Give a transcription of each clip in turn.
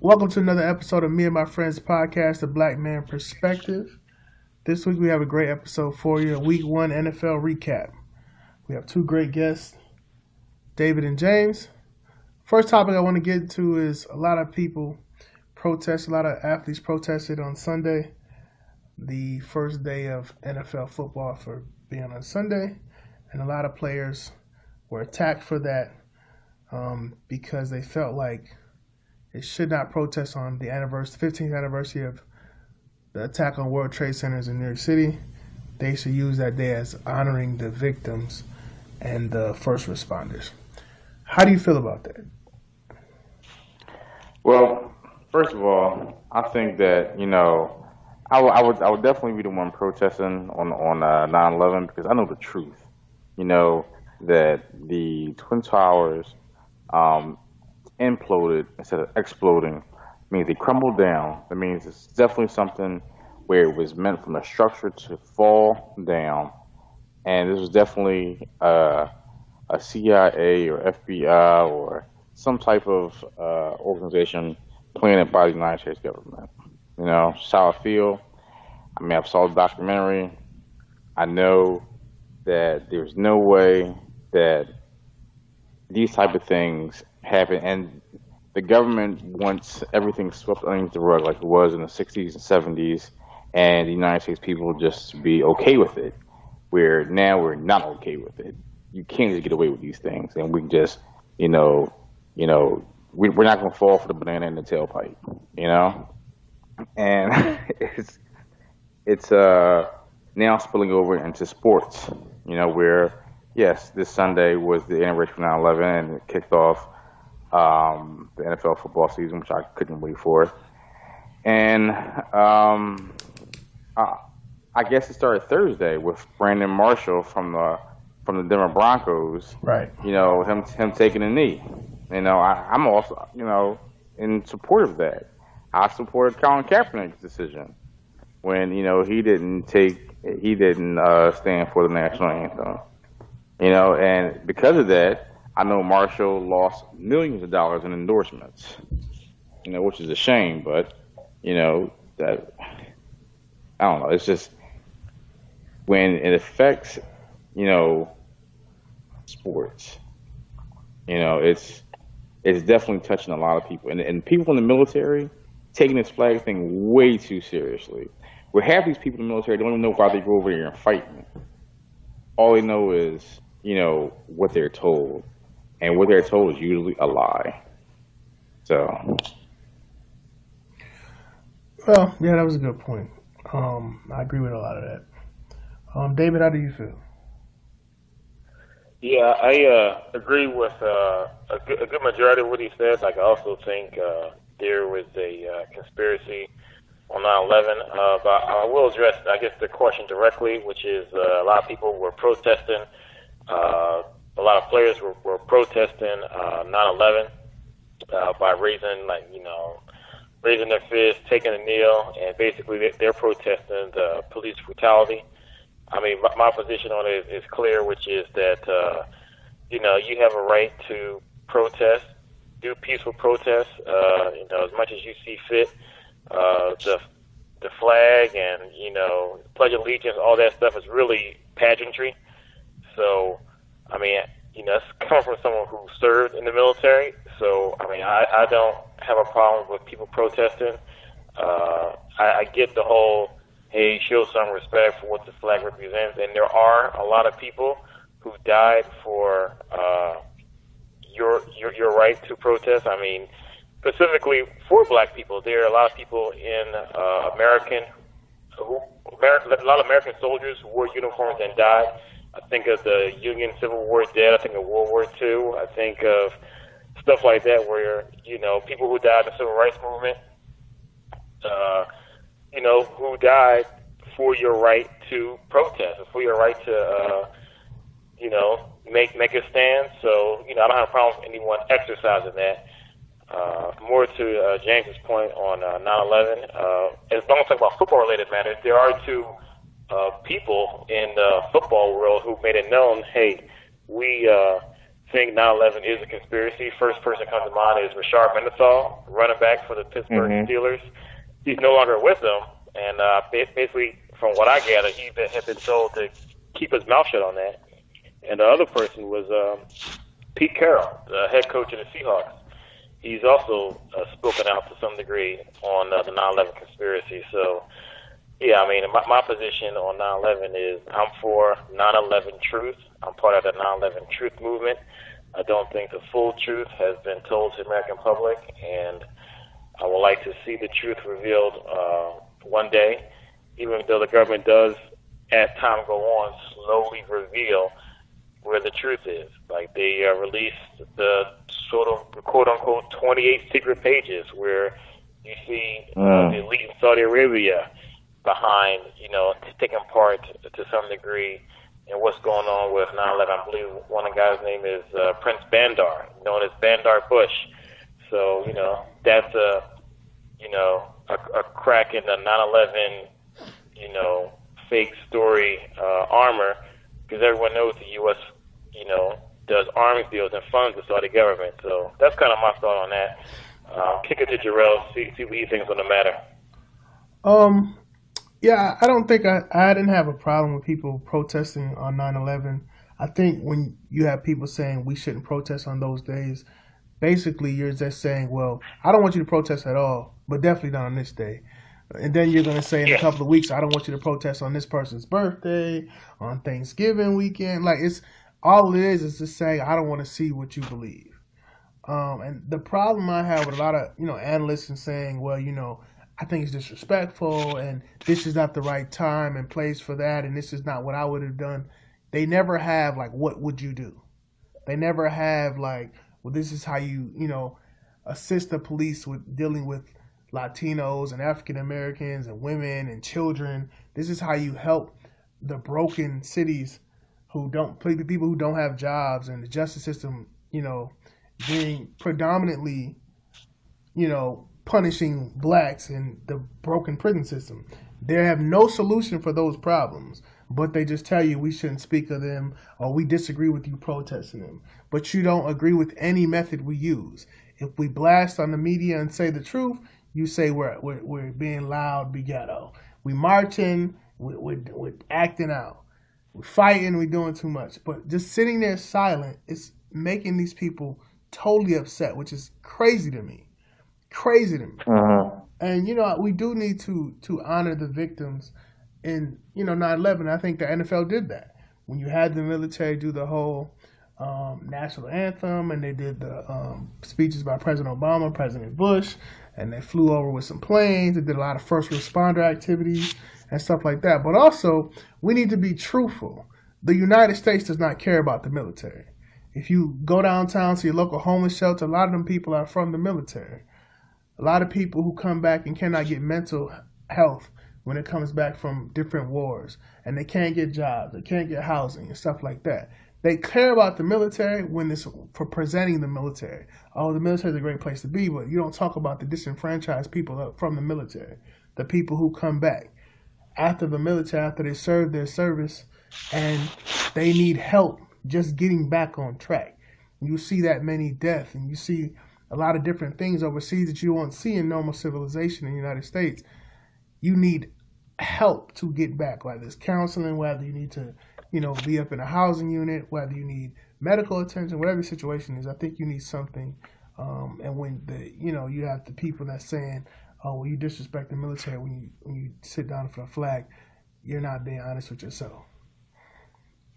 Welcome to another episode of Me and My Friends podcast, The Black Man Perspective. This week we have a great episode for you, a Week 1 NFL recap. We have two great guests, David and James. First topic I want to get into is a lot of people protest, a lot of athletes protested on Sunday, the first day of NFL football for being on Sunday, and a lot of players were attacked for that because they felt like it should not protest on the 15th anniversary of the attack on World Trade Centers in New York City. They should use that day as honoring the victims and the first responders. How do you feel about that? Well, first of all, I think that I would definitely be the one protesting on 9/11 because I know the truth. That the Twin Towers imploded instead of exploding means they crumbled down. That means it's definitely something where it was meant from the structure to fall down, and this was definitely a CIA or FBI or some type of organization planted by the United States government. That's how I feel. I mean, I've saw the documentary. I know that there's no way that these type of things happen, and the government wants everything swept underneath the rug like it was in the 60s and 70s, and the United States people just be okay with it, where now we're not okay with it. You can't just get away with these things, and we can just, we're not going to fall for the banana in the tailpipe, and it's now spilling over into sports, where, yes, this Sunday was the anniversary of 9/11, and it kicked off the NFL football season, which I couldn't wait for. And I guess it started Thursday with Brandon Marshall from the Denver Broncos. Right. Him taking a knee. I'm also in support of that. I supported Colin Kaepernick's decision when he didn't stand for the national anthem. And because of that, I know Marshall lost millions of dollars in endorsements, which is a shame, but, that, I don't know, it's just, when it affects, sports, it's definitely touching a lot of people. And people in the military taking this flag thing way too seriously. Where half these people in the military don't even know why they go over there and fight. All they know is, what they're told. And what they're told is usually a lie. So. Well, yeah, that was a good point. I agree with a lot of that. David, how do you feel? Yeah, I agree with a good majority of what he said. Like, I also think there was a conspiracy on 9/11. But I will address, I guess, the question directly, which is a lot of people were protesting. A lot of players were protesting 9/11 by raising their fist, taking a kneel, and basically they're protesting the police brutality. I mean, my position on it is clear, which is that you have a right to protest, do peaceful protests, as much as you see fit. The flag and Pledge of Allegiance, all that stuff is really pageantry. So, I mean, it's coming from someone who served in the military. So, I mean, I don't have a problem with people protesting. I get the whole, hey, show some respect for what the flag represents. And there are a lot of people who died for your right to protest. I mean, specifically for black people, there are a lot of people in a lot of American soldiers who wore uniforms and died. I think of the Union Civil War dead. I think of World War II. I think of stuff like that where, people who died in the Civil Rights Movement, who died for your right to protest, for your right to, make a stand. So, I don't have a problem with anyone exercising that. More to James's point on 9/11, as long as we talk about football-related matters, there are two people in the football world who made it known, hey, we think 9/11 is a conspiracy. First person comes to mind is Rashard Mendenhall, running back for the Pittsburgh Steelers. He's no longer with them, and basically, from what I gather, he had been told to keep his mouth shut on that. And the other person was Pete Carroll, the head coach of the Seahawks. He's also spoken out to some degree on the 9/11 conspiracy. So, yeah, I mean, my position on 9/11 is I'm for 9/11 truth. I'm part of the 9/11 truth movement. I don't think the full truth has been told to the American public, and I would like to see the truth revealed one day, even though the government does, as time go on, slowly reveal where the truth is. Like they released the sort of quote-unquote 28 secret pages where you see the elite in Saudi Arabia behind, taking part to some degree in what's going on with 9/11. I believe one of the guys' name is Prince Bandar, known as Bandar Bush. So, that's a crack in the 9/11, fake story armor, because everyone knows the U.S., does arms deals and funds the Saudi government. So that's kind of my thought on that. Kick it to Jarrell, see what he thinks on the matter. Yeah, I don't think I didn't have a problem with people protesting on 9/11. I think when you have people saying we shouldn't protest on those days, basically you're just saying, well, I don't want you to protest at all, but definitely not on this day. And then you're going to say in a couple of weeks, I don't want you to protest on this person's birthday, on Thanksgiving weekend. Like, it's all it is just saying, I don't want to see what you believe. And the problem I have with a lot of, analysts and saying, well, I think it's disrespectful and this is not the right time and place for that and this is not what I would have done. They never have, like, what would you do? They never have, like, well, this is how you, assist the police with dealing with Latinos and African Americans and women and children. This is how you help the broken cities people who don't have jobs, and the justice system, being predominantly, punishing blacks and the broken prison system. They have no solution for those problems, but they just tell you we shouldn't speak of them or we disagree with you protesting them. But you don't agree with any method we use. If we blast on the media and say the truth, you say we're being loud, be ghetto. We marching, we're acting out. We're fighting, we're doing too much. But just sitting there silent is making these people totally upset, which is crazy to me. Crazy to me. And, we do need to honor the victims in, 9/11. I think the NFL did that. When you had the military do the whole national anthem, and they did the speeches by President Obama, President Bush, and they flew over with some planes. They did a lot of first responder activities and stuff like that. But also, we need to be truthful. The United States does not care about the military. If you go downtown to your local homeless shelter, a lot of them people are from the military. A lot of people who come back and cannot get mental health when it comes back from different wars, and they can't get jobs, they can't get housing and stuff like that. They care about the military when it's for presenting the military. Oh, the military is a great place to be, but you don't talk about the disenfranchised people from the military, the people who come back after the military, after they serve their service, and they need help just getting back on track. You see that many deaths, and you see a lot of different things overseas that you won't see in normal civilization in the United States. You need help to get back, whether it's counseling, whether you need to, be up in a housing unit, whether you need medical attention, whatever the situation is. I think you need something. And when you have the people that's saying, oh, well, you disrespect the military when you sit down for a flag, you're not being honest with yourself.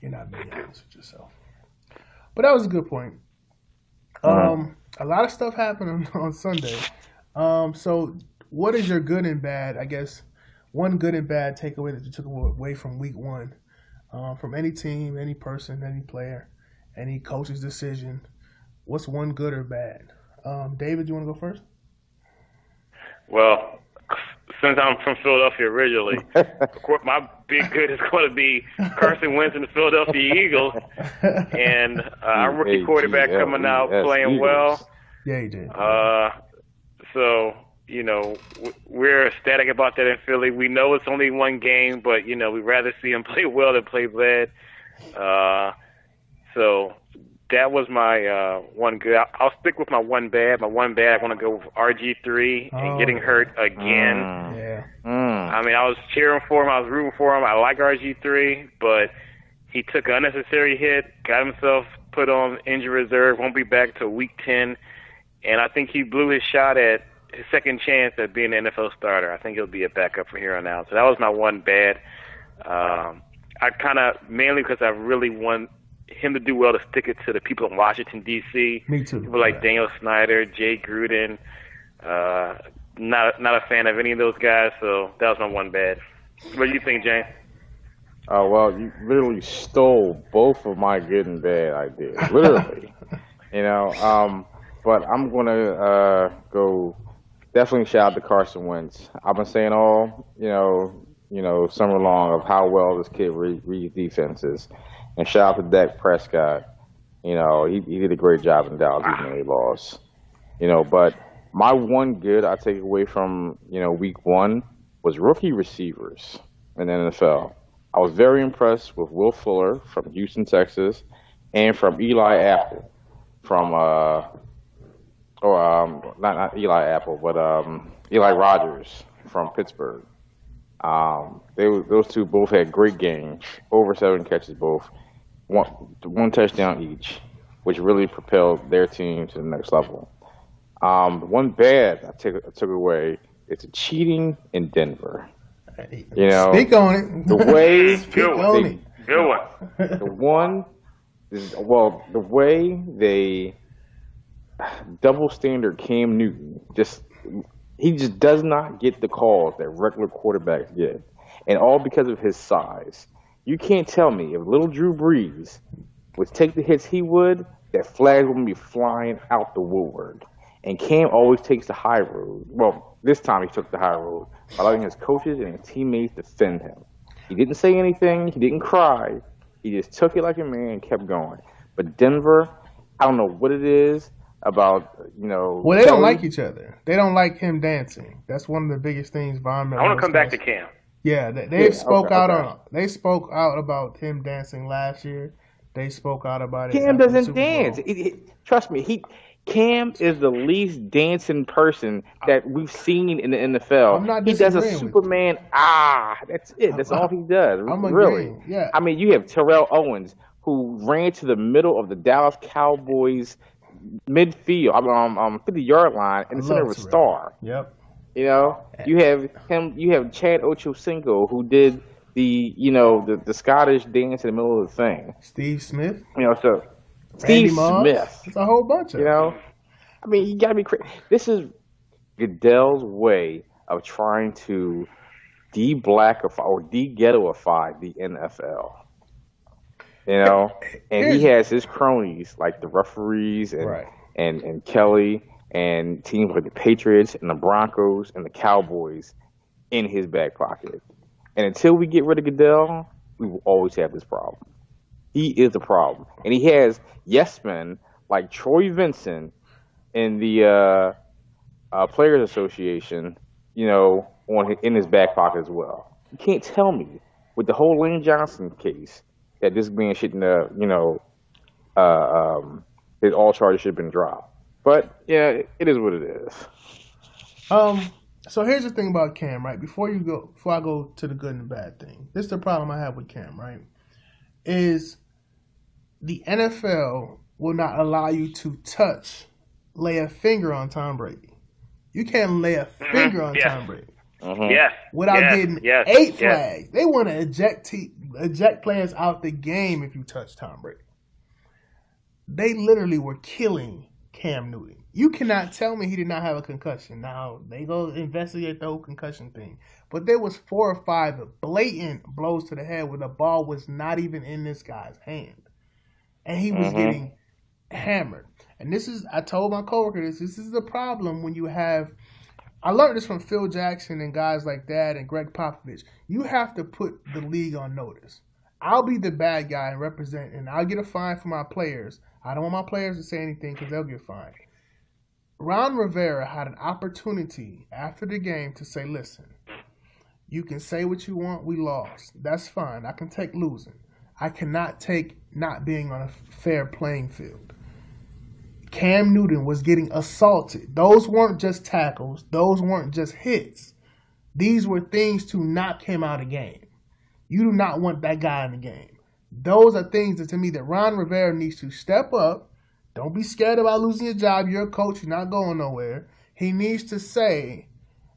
You're not being honest with yourself. But that was a good point. A lot of stuff happened on Sunday. So what is your good and bad, I guess, one good and bad takeaway that you took away from week one, from any team, any person, any player, any coach's decision? What's one good or bad? David, you want to go first? Well, since I'm from Philadelphia originally, of course, my big good is going to be Carson Wentz and the Philadelphia Eagles, and our rookie quarterback coming out playing well. Yeah, he did. So, we're ecstatic about that in Philly. We know it's only one game, but, we'd rather see him play well than play bad. So that was my one good. I'll stick with my one bad. My one bad, I want to go with RG3 and getting hurt again. Yeah. I mean, I was cheering for him. I was rooting for him. I like RG3, but he took an unnecessary hit, got himself put on injury reserve, won't be back till week 10, and I think he blew his shot at his second chance at being an NFL starter. I think he'll be a backup from here on out. So that was my one bad. I kind of, mainly because I really want him to do well, to stick it to the people in Washington, D.C. Me too. People like Daniel Snyder, Jay Gruden. Not a fan of any of those guys, so that was my one bad. What do you think, James? Oh, well, you literally stole both of my good and bad ideas. Literally. But I'm going to go definitely shout out to Carson Wentz. I've been saying all, summer long of how well this kid reads defenses. And shout out to Dak Prescott. He did a great job in Dallas, even though he lost. But my one good I take away from, week 1 was rookie receivers in the NFL. I was very impressed with Will Fuller from Houston, Texas, and from Eli Apple from, not Eli Apple, but Eli Rogers from Pittsburgh. Those two both had great games, over 7 catches both, one touchdown each, which really propelled their team to the next level. One bad I took away is the cheating in Denver. Speak on it. The way the way they double standard Cam Newton, he just does not get the calls that regular quarterbacks get, and all because of his size. You can't tell me if little Drew Brees would take the hits he would, that flags wouldn't be flying out the woodwork. And Cam always takes the high road. Well, this time he took the high road by letting his coaches and his teammates defend him. He didn't say anything. He didn't cry. He just took it like a man and kept going. But Denver, I don't know what it is about, Well, they don't like each other. They don't like him dancing. That's one of the biggest things Von Miller. I want to come back to Cam. Yeah, they spoke out about him dancing last year. They spoke out about it. Cam doesn't dance. Trust me, Cam is the least dancing person that we've seen in the NFL. He does a Superman. That's it. That's all he does. Really. Yeah. I mean, you have Terrell Owens, who ran to the middle of the Dallas Cowboys midfield, 50-yard line, in the center of a star. Yep. You have him. You have Chad Ochocinco, who did the Scottish dance in the middle of the thing. Steve Smith. Steve Smith. It's a whole bunch of I mean, you got to be crazy. This is Goodell's way of trying to de-blackify or de-ghettoify the NFL. And he has his cronies like the referees and Kelly and teams like the Patriots and the Broncos and the Cowboys in his back pocket. And until we get rid of Goodell, we will always have this problem. He is the problem. And he has yes men like Troy Vincent in the Players Association, in his back pocket as well. You can't tell me with the whole Lane Johnson case that this man shouldn't his all charges should have been dropped. But yeah, it is what it is. So here's the thing about Cam, right? Before I go to the good and the bad thing, this is the problem I have with Cam, right? Is the NFL will not allow you to lay a finger on Tom Brady. You can't lay a finger on Tom Brady. Without getting 8 flags. They want to eject players out the game if you touch Tom Brady. They literally were killing Cam Newton. You cannot tell me he did not have a concussion. Now, they go investigate the whole concussion thing. But there was 4 or 5 blatant blows to the head where the ball was not even in this guy's hand. And he was getting hammered. And I told my coworker this is the problem when you have, I learned this from Phil Jackson and guys like that and Greg Popovich. You have to put the league on notice. I'll be the bad guy and represent, and I'll get a fine for my players. I don't want my players to say anything because they'll get fined. Ron Rivera had an opportunity after the game to say, listen, you can say what you want. We lost. That's fine. I can take losing. I cannot take not being on a fair playing field. Cam Newton was getting assaulted. Those weren't just tackles. Those weren't just hits. These were things to knock him out of the game. You do not want that guy in the game. Those are things that, to me, that Ron Rivera needs to step up. Don't be scared about losing your job. You're a coach. You're not going nowhere. He needs to say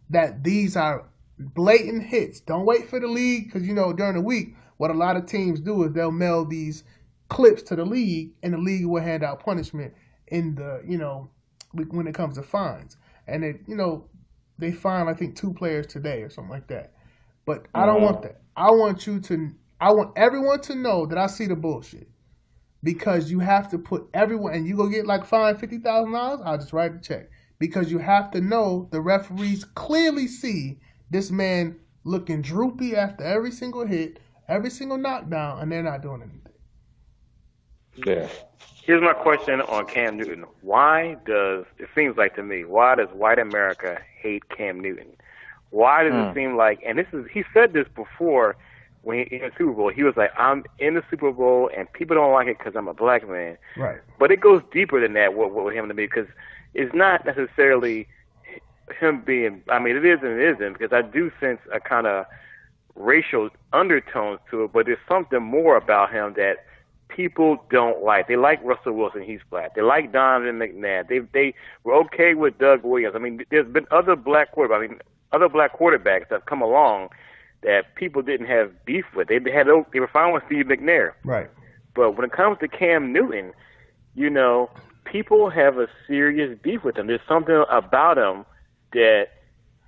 that these are blatant hits. Don't wait for the league because, during the week, what a lot of teams do is they'll mail these clips to the league, and the league will hand out punishment in the, when it comes to fines. And they fine, I think, 2 players today or something like that. But I don't want that. I want everyone to know that I see the bullshit. Because you have to put everyone, and you go get fined $50,000, I'll just write a check. Because you have to know the referees clearly see this man looking droopy after every single hit, every single knockdown, and they're not doing anything. Yeah. Here's my question on Cam Newton. It seems like to me, why does white America hate Cam Newton? Why does it seem like, and he said this before when in the Super Bowl, he was like, I'm in the Super Bowl and people don't like it because I'm a black man. Right. But it goes deeper than that with him to me, because it's not necessarily him being, it is and it isn't, because I do sense a kind of racial undertones to it, but there's something more about him that people don't like. They like Russell Wilson, he's black. They like Donovan McNabb. They were okay with Doug Williams. There's been other black quarterbacks that have come along that people didn't have beef with. They were fine with Steve McNair. Right. But when it comes to Cam Newton, people have a serious beef with him. There's something about him that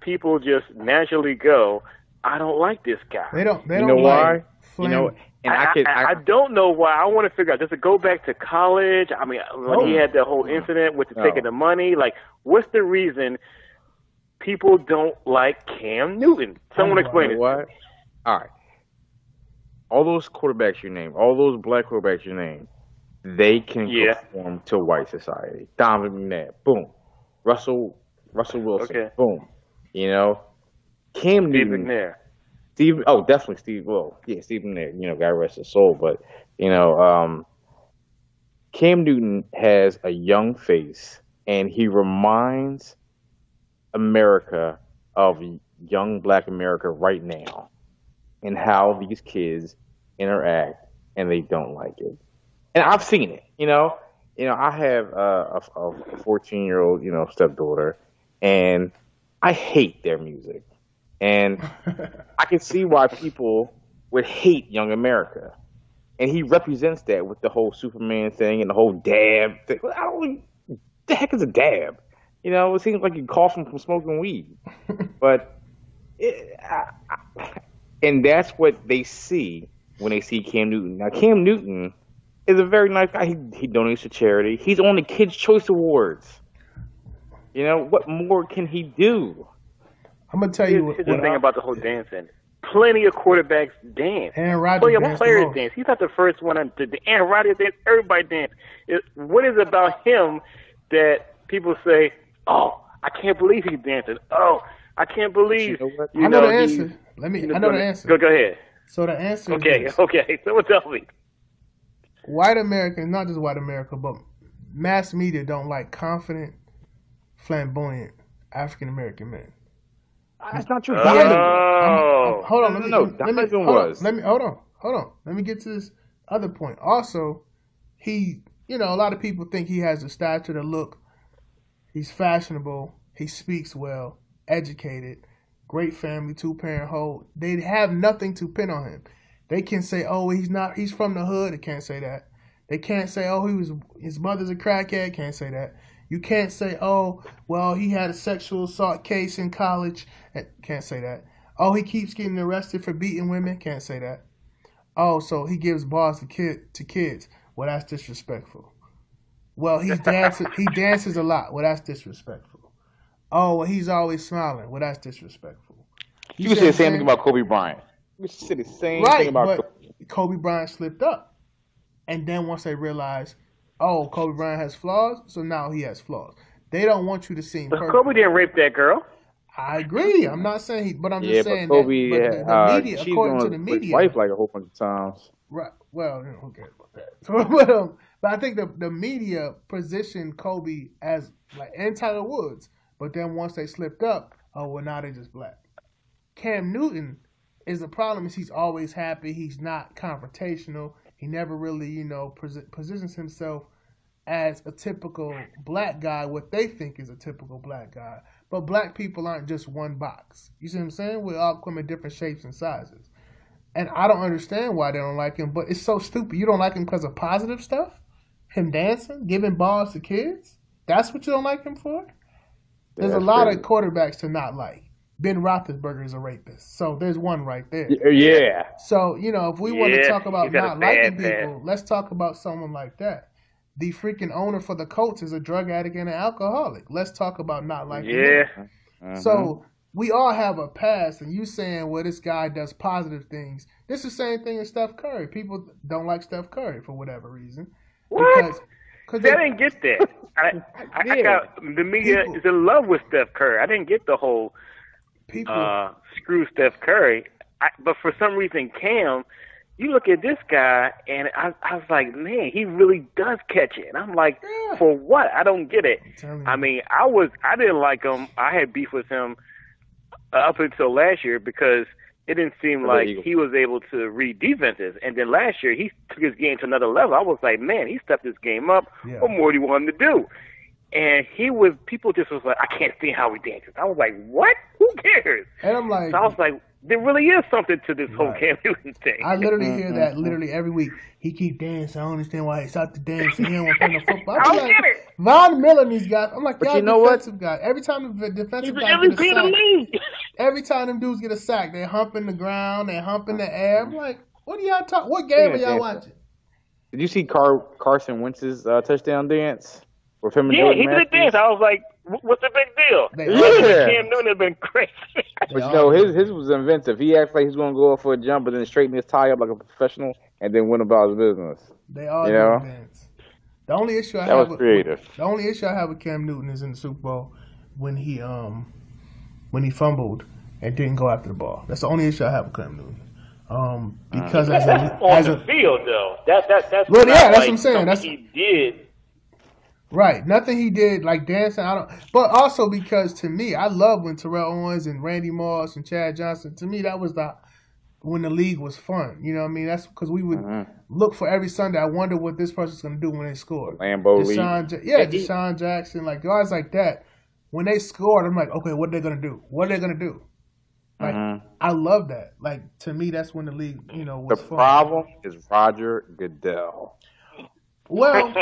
people just naturally go, I don't like this guy. They don't why? Flynn. I don't know why. I want to figure out, does it go back to college? When he had the whole incident with taking the money, what's the reason people don't like Cam Newton? Someone explain it. What? All right. All those quarterbacks you name, all those black quarterbacks you name, they can conform to white society. Donovan McNabb, boom. Russell Wilson, boom. Cam Newton. McNair. Definitely Steve. Well, yeah, Steve McNair. God rest his soul. But Cam Newton has a young face, and he reminds America of young black America right now, and how these kids interact, and they don't like it. And I've seen it. I have a 14-year-old, stepdaughter, and I hate their music. And I can see why people would hate young America. And he represents that with the whole Superman thing and the whole dab thing. The heck is a dab? It seems like you're coughing from smoking weed. But, and that's what they see when they see Cam Newton. Now, Cam Newton is a very nice guy. He donates to charity. He's on the Kids' Choice Awards. What more can he do? I'm gonna tell you the thing about the whole dancing. Plenty of quarterbacks dance. Aaron Rodgers plenty of players dance. He's not the first one to dance. Aaron Rodgers dance. Everybody dance. What is it about him that people say, "Oh, I can't believe he's dancing. Oh, I can't believe." I know the answer. I know the answer. Go ahead. So the answer. Okay. Someone tell me. White Americans, not just white America, but mass media don't like confident, flamboyant African American men. That's not true. Hold on. Let me get to this other point. Also, a lot of people think he has the stature, the look. He's fashionable. He speaks well, educated, great family, 2-parent home. They have nothing to pin on him. They can say, "Oh, he's from the hood." They can't say that. They can't say, "Oh, his mother's a crackhead." Can't say that. You can't say, "Oh, well, he had a sexual assault case in college." Can't say that. "Oh, he keeps getting arrested for beating women." Can't say that. "Oh, so he gives bars to kids." Well, that's disrespectful. Well, he dances a lot. Well, that's disrespectful. Oh, well, he's always smiling. Well, that's disrespectful. You can say the same thing about Kobe Bryant. You can say the same thing about Kobe Bryant slipped up. And then once they realize, oh, Kobe Bryant has flaws, so now he has flaws. They don't want you to see him perfect. Kobe didn't rape that girl. I agree. I'm not saying but I'm just saying Kobe, that. But the media, cheated according on to the his media, wife like a whole bunch of times. Right. Well, who cares about that? But I think the media positioned Kobe as like and Tiger Woods, but then once they slipped up, oh well, now they just black. Cam Newton is the problem is he's always happy. He's not confrontational. He never really, positions himself as a typical black guy, what they think is a typical black guy. But black people aren't just one box. You see what I'm saying? We all come in different shapes and sizes. And I don't understand why they don't like him, but it's so stupid. You don't like him because of positive stuff? Him dancing, giving balls to kids? That's what you don't like him for? There's a lot of quarterbacks to not like. Ben Roethlisberger is a rapist. So there's one right there. Yeah. So, if we want to talk about not liking people, let's talk about someone like that. The freaking owner for the Colts is a drug addict and an alcoholic. Let's talk about not liking him. Mm-hmm. So we all have a past, and you saying, well, this guy does positive things. This is the same thing as Steph Curry. People don't like Steph Curry for whatever reason. What? I didn't get that. I got the media is in love with Steph Curry. I didn't get the whole screw Steph Curry. But for some reason, Cam, you look at this guy, and I was like, man, he really does catch it. And I'm like, for what? I don't get it. I mean, I didn't like him. I had beef with him up until last year because it didn't seem like he was able to read defenses. And then last year, he took his game to another level. I was like, man, he stepped his game up. Yeah. What more do you want him to do? And people just was like, I can't see how he dances. I was like, what? Who cares? And I'm like, so I was like, there really is something to this whole Cam Newton thing. I literally hear that literally every week. He keep dancing. I don't understand why he stopped the dance. He don't want to play no football. I don't get it. Von Miller and these guys. I'm like, but y'all defensive guy. Every time the defensive guy get a sack, every time them dudes get a sack, they humping the ground, they humping the air. I'm like, what are y'all talking? What game are y'all watching? Did you see Carson Wentz's touchdown dance? With him and he did dance. I was like, what's the big deal? Cam Newton has been crazy. But his was inventive. He acted like he was going to go up for a jump, but then straighten his tie up like a professional, and then went about his business. They all do dance. The only issue I have with Cam Newton is in the Super Bowl when he fumbled and didn't go after the ball. That's the only issue I have with Cam Newton. Because on the field though, that's that's what I'm saying. That's he did. Right, nothing he did like dancing. But also because to me, I love when Terrell Owens and Randy Moss and Chad Johnson. To me, that was when the league was fun. You know what I mean? That's because we would look for every Sunday. I wonder what this person's going to do when they score. Deshaun Jackson, like guys like that. When they scored, I'm like, okay, what are they going to do? What are they going to do? Like, I love that. Like to me, that's when the league, was fun. The problem is Roger Goodell. Well.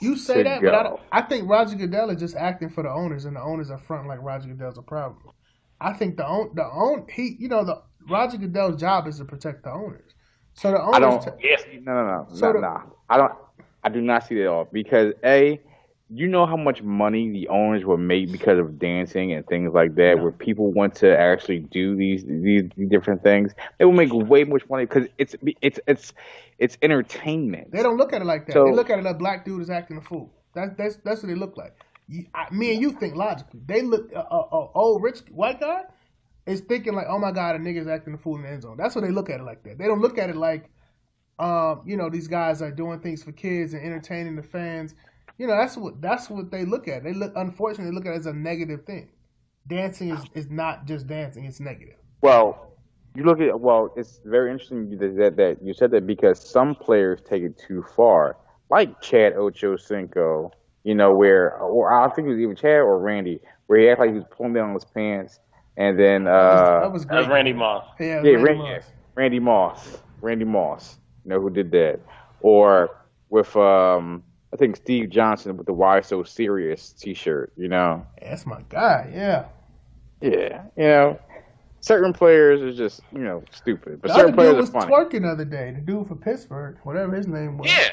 You say that, but I think Roger Goodell is just acting for the owners, and the owners are fronting like Roger Goodell's a problem. I think Roger Goodell's job is to protect the owners. So the owners. I do not see that at all because you know how much money the owners will make because of dancing and things like that, where people want to actually do these different things. They will make way much money because it's entertainment. They don't look at it like that. They look at it like a black dude is acting a fool. That's what they look like. Me and you think logically. They look old rich white guy is thinking like, oh my God, a nigga's acting a fool in the end zone. That's what they look at it like that. They don't look at it like, these guys are doing things for kids and entertaining the fans. That's what they look at. Unfortunately, they look at it as a negative thing. Dancing is not just dancing; it's negative. Well, it's very interesting that you said that because some players take it too far, like Chad Ochocinco. Or I think it was either Chad or Randy, where he acted like he was pulling down his pants, and then that was great. Randy Moss. Randy Moss. Randy Moss. Who did that? Or with I think Steve Johnson with the "Why So Serious" T-shirt. That's my guy. Yeah. Yeah. Certain players are just stupid, but certain players are funny. The other dude was twerking the other day. The dude for Pittsburgh, whatever his name was. Yeah.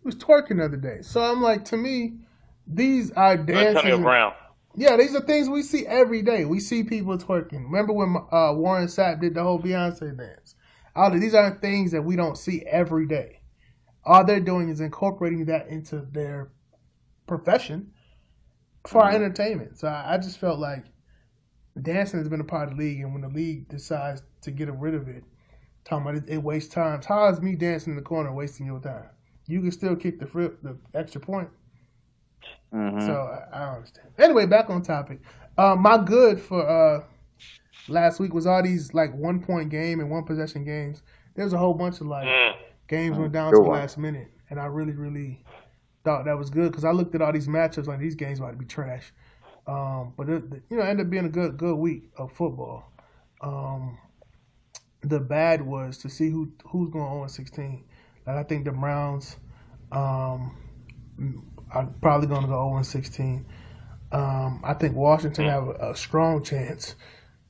He was twerking the other day. So I'm like, to me, these are dancing. Antonio Brown. Yeah, these are things we see every day. We see people twerking. Remember when Warren Sapp did the whole Beyonce dance? These aren't things that we don't see every day. All they're doing is incorporating that into their profession for our entertainment. So I just felt like dancing has been a part of the league, and when the league decides to get rid of it, Talking about it wastes time. How is me dancing in the corner wasting your time? You can still kick the extra point. Mm-hmm. So I don't understand. Anyway, back on topic. My good for last week was all these like 1 point game and 1 possession games. There's a whole bunch of like games went down to the last minute, and I really, really thought that was good because I looked at all these matchups like these games about to be trash. But it ended up being a good week of football. The bad was to see who's going 0-16. Like I think the Browns are probably going to go 0-16. I think Washington have a strong chance.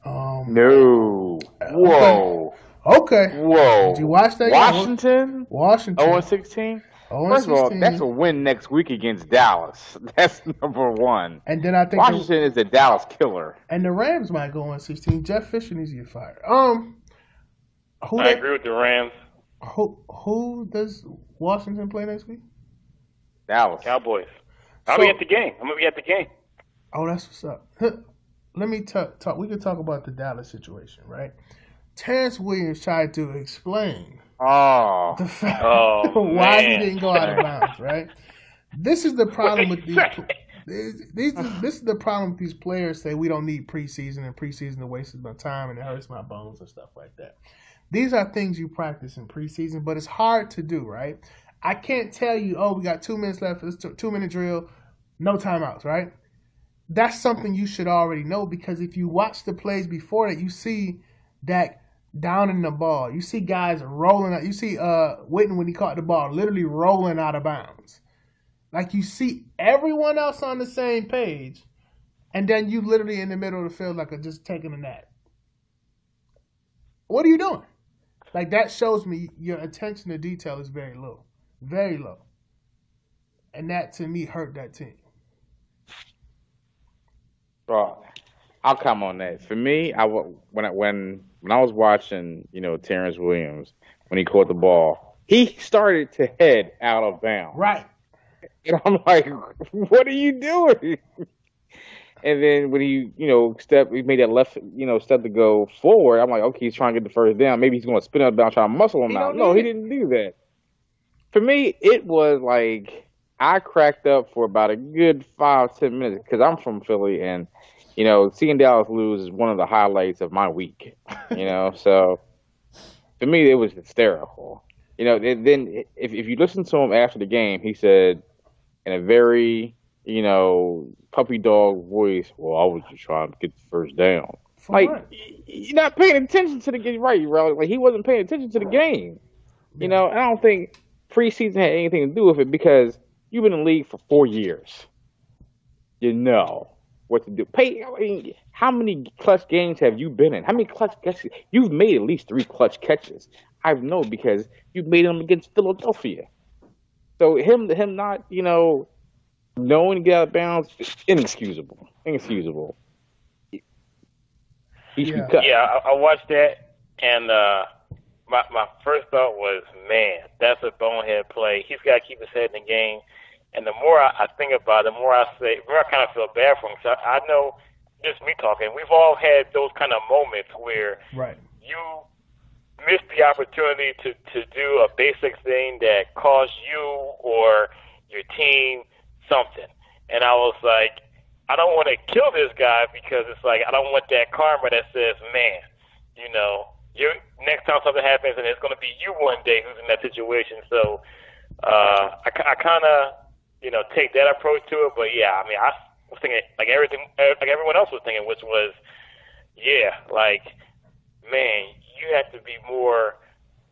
No. Whoa. Okay. Whoa. Did you watch that? Washington? Washington. 0-16? First of all, that's a win next week against Dallas. That's number one. And then I think Washington is the Dallas killer. And the Rams might go 0-16. Jeff Fisher needs to get fired. I agree with the Rams. Who does Washington play next week? Dallas. Cowboys. I'll be at the game. I'm gonna be at the game. Oh, that's what's up. Let me talk. We can talk about the Dallas situation, right? Terrence Williams tried to explain the fact why he didn't go out of bounds, right? This is the problem with these. This is the problem with these players say we don't need preseason and preseason to waste my time and it hurts my bones and stuff like that. These are things you practice in preseason, but it's hard to do, right? I can't tell you, we got 2 minutes left for this 2-minute drill, no timeouts, right? That's something you should already know because if you watch the plays before that, you see Dak down in the ball. You see guys rolling out. You see Witten when he caught the ball literally rolling out of bounds. Like you see everyone else on the same page, and then you literally in the middle of the field like just taking a nap. What are you doing? Like that shows me your attention to detail is very low. Very low. And that to me hurt that team. Well, I'll come on that. For me, when I was watching, Terrence Williams when he caught the ball, he started to head out of bounds. Right. And I'm like, what are you doing? And then when he made that left, step to go forward, I'm like, okay, he's trying to get the first down. Maybe he's going to spin out of bounds, trying to muscle him out. No, he didn't do that. For me, it was like I cracked up for about a good 5-10 minutes because I'm from Philly and, seeing Dallas lose is one of the highlights of my week, So for me, it was hysterical. Then if you listen to him after the game, he said in a very, puppy dog voice, well, I was just trying to get the first down. You're not paying attention to the game, right? Like he wasn't paying attention to the game. I don't think preseason had anything to do with it because you've been in the league for 4 years. You know what to do. How many clutch games have you been in? How many clutch catches? You've made at least 3 clutch catches. I know because you've made them against Philadelphia. So him not, knowing to get out of bounds, inexcusable. He should be cut. Yeah, I watched that, and my first thought was, man, that's a bonehead play. He's got to keep his head in the game. And the more I think about it, the more I kind of feel bad for him. So I know, just me talking, we've all had those kind of moments where you miss the opportunity to do a basic thing that cost you or your team something. And I was like, I don't want to kill this guy because it's like I don't want that karma that says, man, next time something happens and it's going to be you one day who's in that situation. So I kind of, take that approach to it. But yeah, I mean, I was thinking like everyone else was thinking, which was, man, you have to be more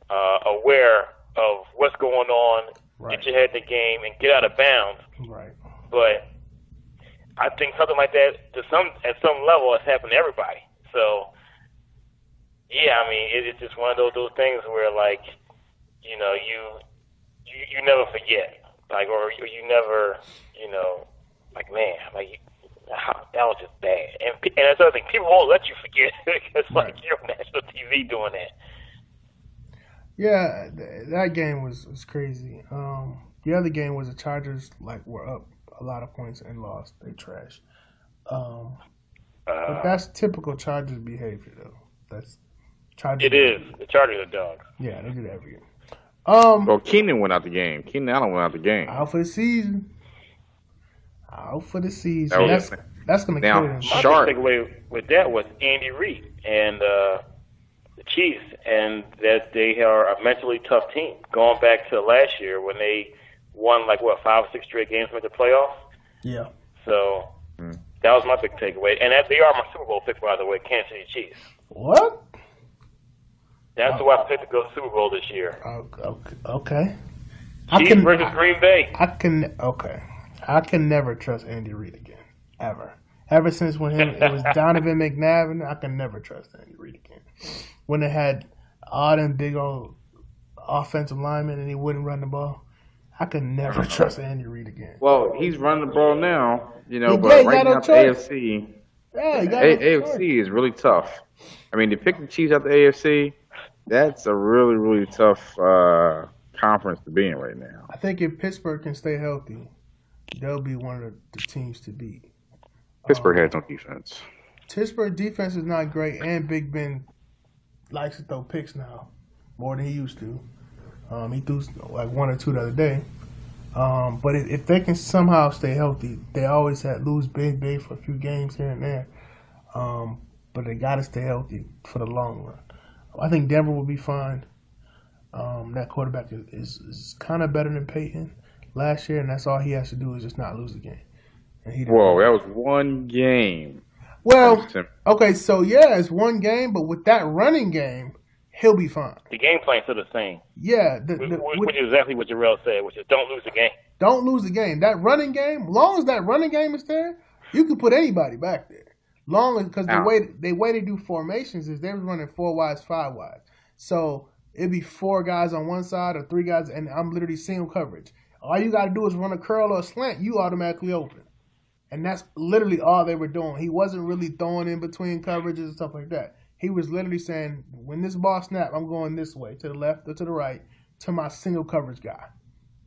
aware of what's going on, get your head in the game, and get out of bounds. Right. But I think something like that at some level has happened to everybody. So yeah, I mean, it's just one of those things where you never forget, or you never, man, that was just bad. And that's the other thing, people won't let you forget because you're on national TV doing that. Yeah, that game was crazy. The other game was the Chargers were up a lot of points and lost. They trash. But that's typical Chargers behavior, though. It is. The Chargers are dogs. Yeah, they do that every year. Well, Keenan went out the game. Keenan Allen went out the game. Out for the season. That's going to kill him. My big takeaway with that was Andy Reid and the Chiefs, and that they are a mentally tough team. Going back to last year when they won 5 or 6 straight games with the playoffs. Yeah. So that was my big takeaway, and they are my Super Bowl pick, by the way, Kansas City Chiefs. What? That's who I picked to go Super Bowl this year. Okay. Chiefs versus Green Bay. I can never trust Andy Reid again, ever. Ever since when it was Donovan McNabb, I can never trust Andy Reid again. When they had all them big old offensive linemen and he wouldn't run the ball, I could never trust Andy Reid again. Well, he's running the ball now, but right now the AFC is really tough. I mean, to pick the Chiefs out the AFC, that's a really, really tough conference to be in right now. I think if Pittsburgh can stay healthy, they'll be one of the teams to beat. Pittsburgh has no defense. Pittsburgh defense is not great, and Big Ben likes to throw picks now more than he used to. He threw 1 or 2 the other day. But if they can somehow stay healthy, they always lose big for a few games here and there. But they got to stay healthy for the long run. I think Denver will be fine. That quarterback is kind of better than Peyton last year, and that's all he has to do is just not lose a game. Whoa, that was one game. Well, okay, so yeah, it's one game, but with that running game, he'll be fine. The game plan's still the same. Yeah. Which is exactly what Jarrell said, which is don't lose the game. Don't lose the game. That running game, long as that running game is there, you can put anybody back there. Because the way they do formations is they're running 4 wides, 5 wides. So it'd be 4 guys on one side or 3 guys, and I'm literally single coverage. All you got to do is run a curl or a slant, you automatically open. And that's literally all they were doing. He wasn't really throwing in between coverages and stuff like that. He was literally saying, when this ball snap, I'm going this way, to the left or to the right, to my single coverage guy.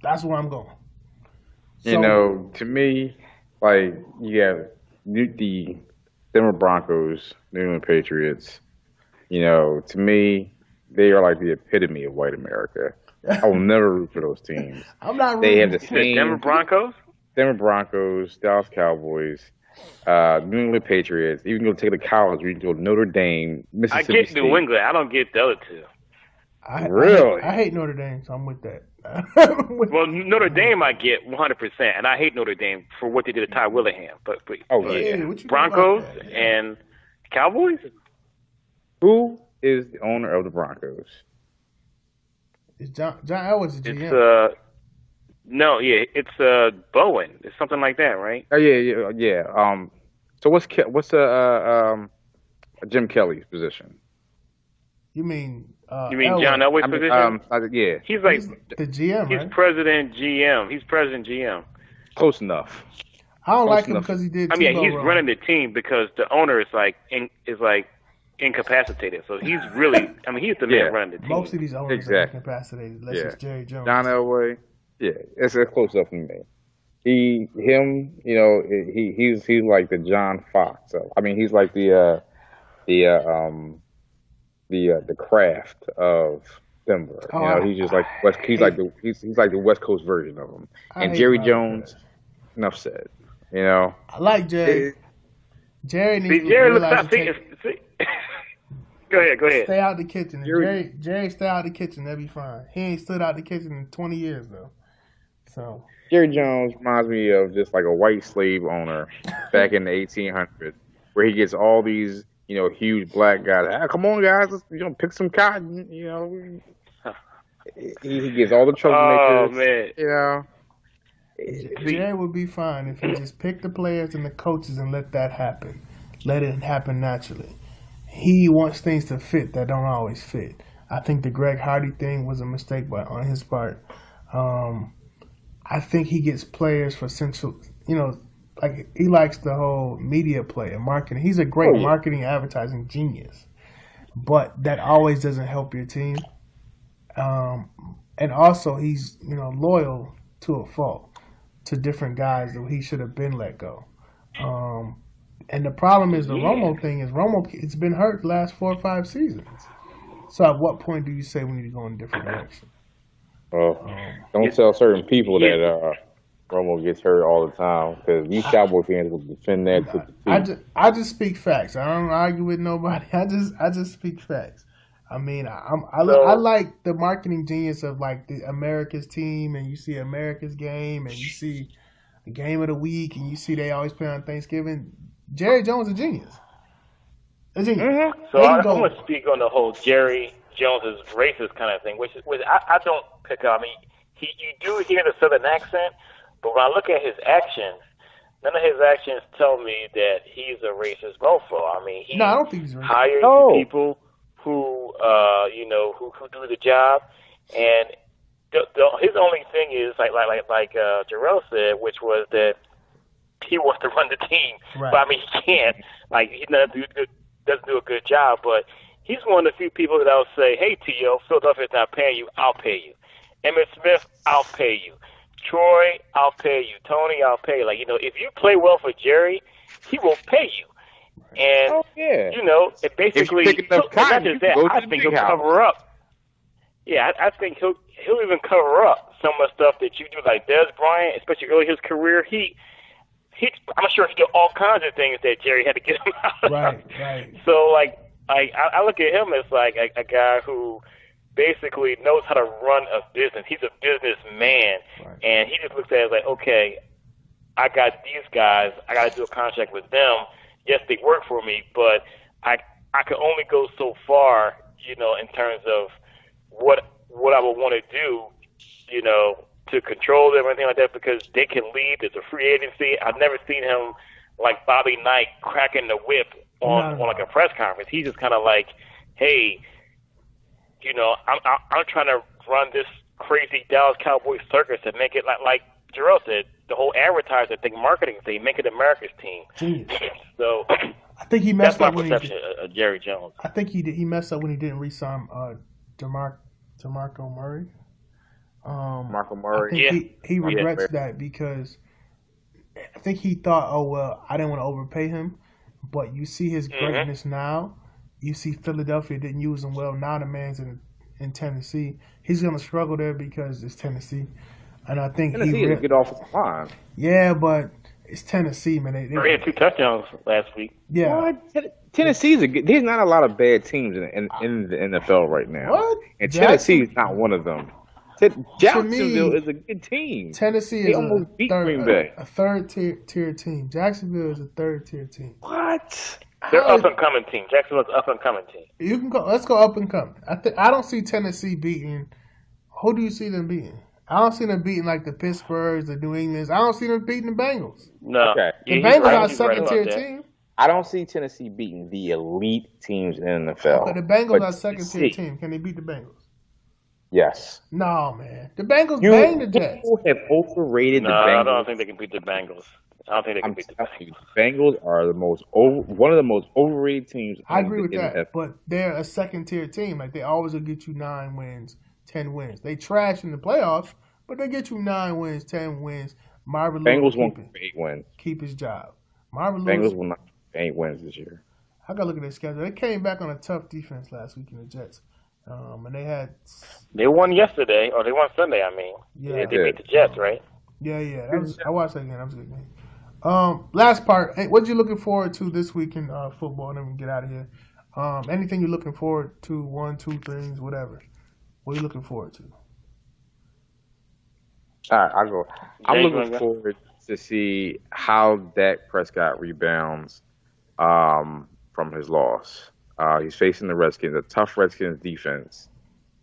That's where I'm going. So, to me, you have the Denver Broncos, New England Patriots. To me, they are like the epitome of white America. I will never root for those teams. I'm not rooting. They have the same Denver Broncos? Denver Broncos, Dallas Cowboys, New England Patriots. You can go take it to college. You can go to Notre Dame, Mississippi State. I get New England. I don't get the other two. Really? I hate Notre Dame, so I'm with that. Well, Notre Dame I get 100%, and I hate Notre Dame for what they did to Ty Willingham. But Broncos and Cowboys? Who is the owner of the Broncos? It's John Elway's the GM. It's Bowen. It's something like that, right? Oh yeah. So what's Jim Kelly's position? You mean John Elway's position? Yeah. He's the GM. He's president GM. He's president GM. Close enough. I don't like him because he did. He's running the team because the owner is incapacitated. So he's really. he's the man running the team. Most of these owners are incapacitated. Unless it's Jerry Jones. John Elway. Yeah, it's close enough for me. He's like the John Fox. He's like the Kraft of Denver. He's just like he's like the West Coast version of him. And Jerry Jones, enough said. I like Jerry. Jerry needs to realize Go ahead. Stay out the kitchen. Jerry stay out the kitchen. That'd be fine. He ain't stood out the kitchen in 20 years though. So Jerry Jones reminds me of just like a white slave owner back in the 1800s, where he gets all these huge black guys. Come on, guys, let's pick some cotton. He gets all the troublemakers. Oh man, Jerry would be fine if he just picked the players and the coaches and let that happen. Let it happen naturally. He wants things to fit that don't always fit. I think the Greg Hardy thing was a mistake on his part. I think he gets players for central, he likes the whole media play and marketing. He's a great marketing advertising genius, but that always doesn't help your team. And also he's, loyal to a fault to different guys that he should have been let go. And the problem is the Romo thing is it's been hurt the last 4 or 5 seasons. So at what point do you say we need to go in a different direction? Well, don't tell certain people that Romo gets hurt all the time, because these Cowboy fans will defend that to the teeth. I just speak facts. I don't argue with nobody. I just speak facts. I mean, I like the marketing genius of like the America's team, and you see America's game, and you see the game of the week, and you see they always play on Thanksgiving. Jerry Jones is a genius. A genius. Mm-hmm. So I'm going to speak on the whole Jerry Jones's racist kind of thing, which I don't pick up. I mean, you do hear the Southern accent, but when I look at his actions, none of his actions tell me that he's a racist mofo. I mean, he I don't think he's racist. Hires people who who do the job, and his only thing is like Jarrell said, which was that he wants to run the team. Right. But I mean, he can't. Like, he doesn't do a good job, but he's one of the few people that I'll say, hey, T.O., Philadelphia's not paying you, I'll pay you. Emmitt Smith, I'll pay you. Troy, I'll pay you. Tony, I'll pay you. Like, if you play well for Jerry, he will pay you. And, it basically, not just that, I think he'll cover up. Yeah, I think he'll even cover up some of the stuff that you do, like Dez Bryant, especially early in his career. I'm sure he did all kinds of things that Jerry had to get him out of. Right. So, I look at him as like a guy who basically knows how to run a business. He's a businessman, and he just looks at it like, okay, I got these guys. I got to do a contract with them. Yes, they work for me, but I can only go so far, in terms of what I would want to do, to control them or anything like that, because they can leave. There's a free agency. I've never seen him like Bobby Knight cracking the whip on like a press conference. He's just kind of like, hey, I'm trying to run this crazy Dallas Cowboys circus and make it like Jarrell said, the whole advertising thing, marketing thing, make it America's team. Genius. So I think he messed up when perception of Jerry Jones. I think he messed up when he didn't re-sign DeMarco Murray. Marco Murray. I think he regrets that, because I think he thought, oh, well, I didn't want to overpay him. But you see his greatness now. You see Philadelphia didn't use him well. Now the man's in Tennessee. He's going to struggle there because it's Tennessee. And I think Tennessee is a good offensive line. Yeah, but it's Tennessee, man. They had 2 touchdowns last week. Yeah. What? Tennessee's a good. There's not a lot of bad teams in the NFL right now. What? And Tennessee is not one of them. Jacksonville is a good team. Tennessee is a third tier team. Jacksonville is a third tier team. What? They're up and coming team. Jacksonville's up and coming team. You can go. Let's go up and coming. I don't see Tennessee beating. Who do you see them beating? I don't see them beating like the Pittsburghs, the New Englands. I don't see them beating the Bengals. No. Okay. The Bengals are a second tier team. I don't see Tennessee beating the elite teams in the NFL. But the Bengals are a second tier team. Can they beat the Bengals? Yes. No, man. The Bengals bang the Jets. People have overrated the Bengals. I don't think they can beat the Bengals. I don't think they can beat the Bengals. The Bengals are one of the most overrated teams. I agree with that, but they're a second tier team. Like, they always will get you 9 wins, 10 wins. They trash in the playoffs, but they get you 9 wins, 10 wins. Marvin Lewis Bengals won't 8 wins. Keep his job. Marvin Bengals Lewis will not 8 wins this year. I gotta look at their schedule. They came back on a tough defense last week in the Jets. And they won yesterday, or they won Sunday, I mean. Yeah. They beat the Jets, right? Yeah. I watched that game. That was a good game. Last part. Hey, what you looking forward to this week in football? And then we can get out of here. Anything you're looking forward to? 1, 2 things, whatever. What are you looking forward to? All right, I'll go. I'm looking forward to see how Dak Prescott rebounds from his loss. He's facing the Redskins, a tough Redskins defense.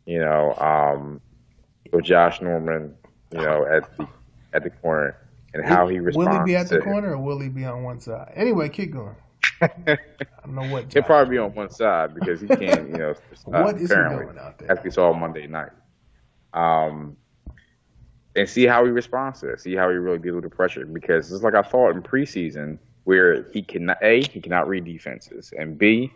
With Josh Norman, at the corner, and how he responds. Will he be at the corner, or will he be on one side? Anyway, keep going. I don't know what. He'll probably be on one side because he can't. What is he doing out there? As we saw Monday night. And see how he responds to it. See how he really deals with the pressure, because it's like I thought in preseason, where he cannot read defenses, and B,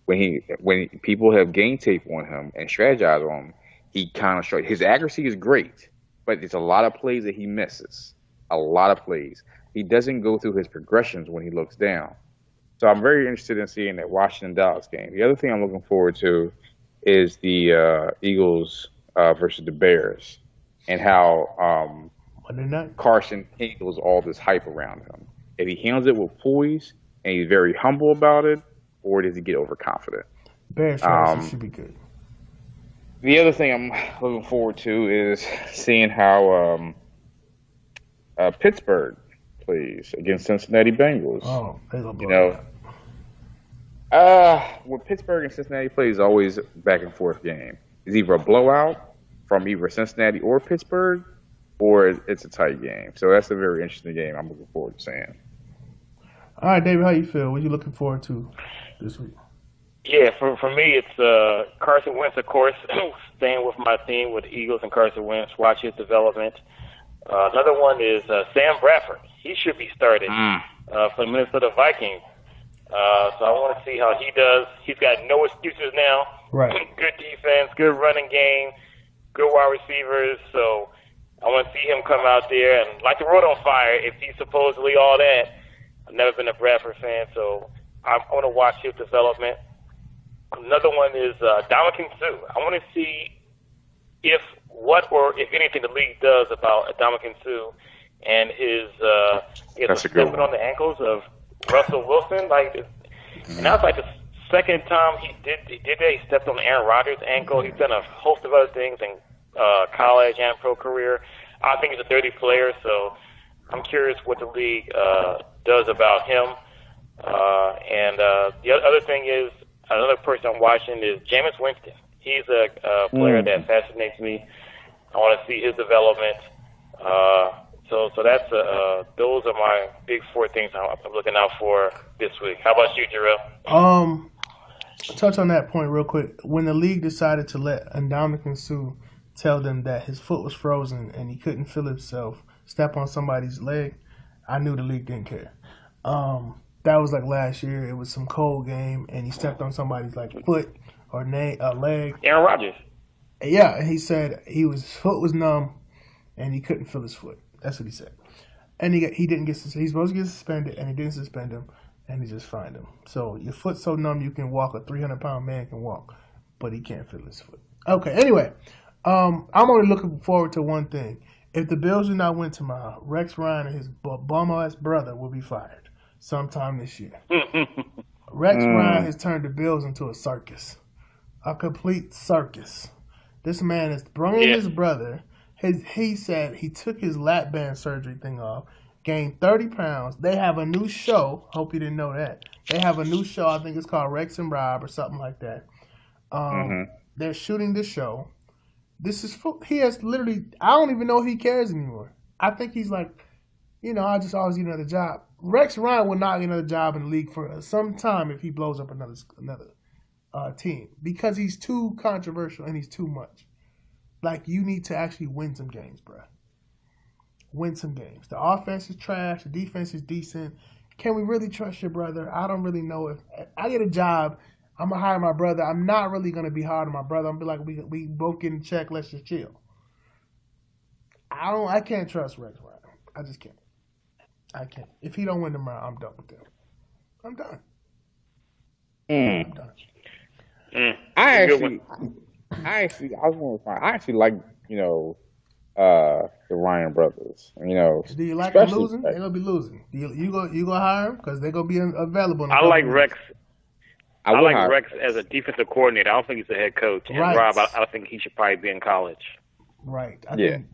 when people have game tape on him and strategize on him, he kind of shows. His accuracy is great, but there's a lot of plays that he misses. A lot of plays. He doesn't go through his progressions when he looks down. So I'm very interested in seeing that Washington-Dallas game. The other thing I'm looking forward to is the Eagles versus the Bears, and how Carson handles all this hype around him. If he handles it with poise and he's very humble about it, or does he get overconfident? Bears should be good. The other thing I'm looking forward to is seeing how Pittsburgh plays against Cincinnati Bengals. Oh, when Pittsburgh and Cincinnati play is always a back and forth game. It's either a blowout from either Cincinnati or Pittsburgh, or it's a tight game. So that's a very interesting game I'm looking forward to seeing. All right, David, how you feel? What are you looking forward to this week? Yeah, for me, it's Carson Wentz, of course, staying with my theme with the Eagles and Carson Wentz, watch his development. Another one is Sam Bradford. He should be starting for the Minnesota Vikings. So I want to see how he does. He's got no excuses now. Right. Good defense, good running game, good wide receivers. So I want to see him come out there and light the road on fire if he's supposedly all that. I've never been a Bradford fan, so I want to watch his development. Another one is Ndamukong Suh. I want to see if anything the league does about Ndamukong Suh and his stepping on the ankles of Russell Wilson. And that was like the second time he did that. He stepped on Aaron Rodgers' ankle. He's done a host of other things in college and pro career. I think he's a dirty player, so I'm curious what the league does about him. And the other thing is, another person I'm watching is Jameis Winston. He's a player that fascinates me. I want to see his development. So that's those are my big four things I'm looking out for this week. How about you, Jarrell? Touch on that point real quick. When the league decided to let Ndamukong Suh tell them that his foot was frozen and he couldn't feel himself step on somebody's leg, I knew the league didn't care. That was like last year. It was some cold game, and he stepped on somebody's foot or leg. Aaron Rodgers. Yeah, and he said his foot was numb, and he couldn't feel his foot. That's what he said. And he didn't get suspended. He's supposed to get suspended, and he didn't suspend him, and he just fined him. So your foot's so numb you can walk. A 300-pound man can walk, but he can't feel his foot. Okay. Anyway, I'm only looking forward to one thing. If the Bills do not win tomorrow, Rex Ryan and his bum-ass brother will be fired sometime this year. Rex Ryan has turned the Bills into a circus, a complete circus. This man is bringing his brother. He said he took his lap band surgery thing off, gained 30 pounds. They have a new show. Hope you didn't know that. They have a new show. I think it's called Rex and Rob or something like that. They're shooting the show. He has literally, I don't even know if he cares anymore. I think he's like, I just always get another job. Rex Ryan will not get another job in the league for some time if he blows up another team, because he's too controversial and he's too much. You need to actually win some games, bro. Win some games. The offense is trash. The defense is decent. Can we really trust your brother? I don't really know. If I get a job, I'm going to hire my brother. I'm not really going to be hard on my brother. I'm going to be like, we both get in check. Let's just chill. I can't trust Rex Ryan. I just can't. I can't. If he don't win tomorrow, I'm done with him. I'm done. I'm done. I actually like, the Ryan brothers. Do you like them losing? They're gonna be losing. You gonna hire them because they're gonna be available. I like Rex. I like Rex as a defensive coordinator. I don't think he's a head coach. And Rob, I think he should probably be in college. Right. I think